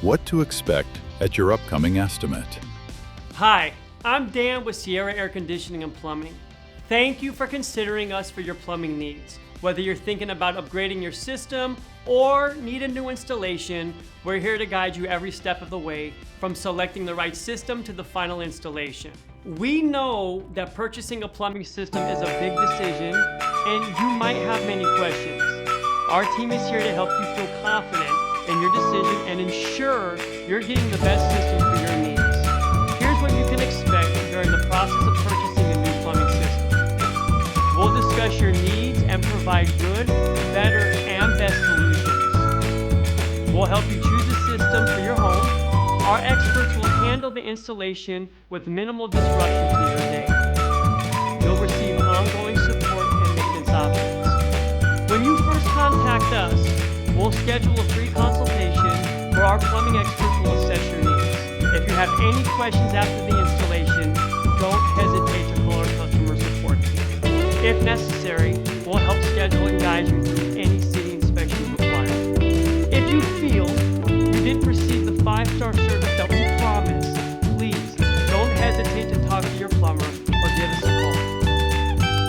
What to expect at your upcoming estimate. Hi, I'm Dan with Sierra Air Conditioning and Plumbing. Thank you for considering us for your plumbing needs. Whether you're thinking about upgrading your system or need a new installation, we're here to guide you every step of the way, from selecting the right system to the final installation. We know that purchasing a plumbing system is a big decision, and you might have many questions. Our team is here to help you feel confident in your decision and ensure you're getting the best system for your needs. Here's what you can expect during the process of purchasing a new plumbing system. We'll discuss your needs and provide good, better, and best solutions. We'll help you choose a system for your home. Our experts will handle the installation with minimal disruption to your day. You'll receive ongoing support and maintenance options. When you first contact us, we'll schedule a free consultation where our plumbing experts will assess your needs. If you have any questions after the installation, don't hesitate to call our customer support team. If necessary, we'll help schedule and guide you through any city inspections required. If you feel you didn't receive the 5-star service that we promised, please don't hesitate to talk to your plumber or give us a call.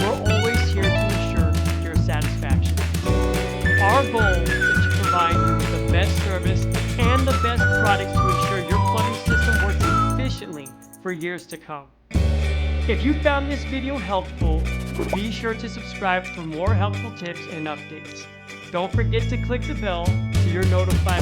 We're always here to ensure your satisfaction. Our goal is to provide you with the best service and the best products to ensure your plumbing system works efficiently for years to come. If you found this video helpful, be sure to subscribe for more helpful tips and updates. Don't forget to click the bell so you're notified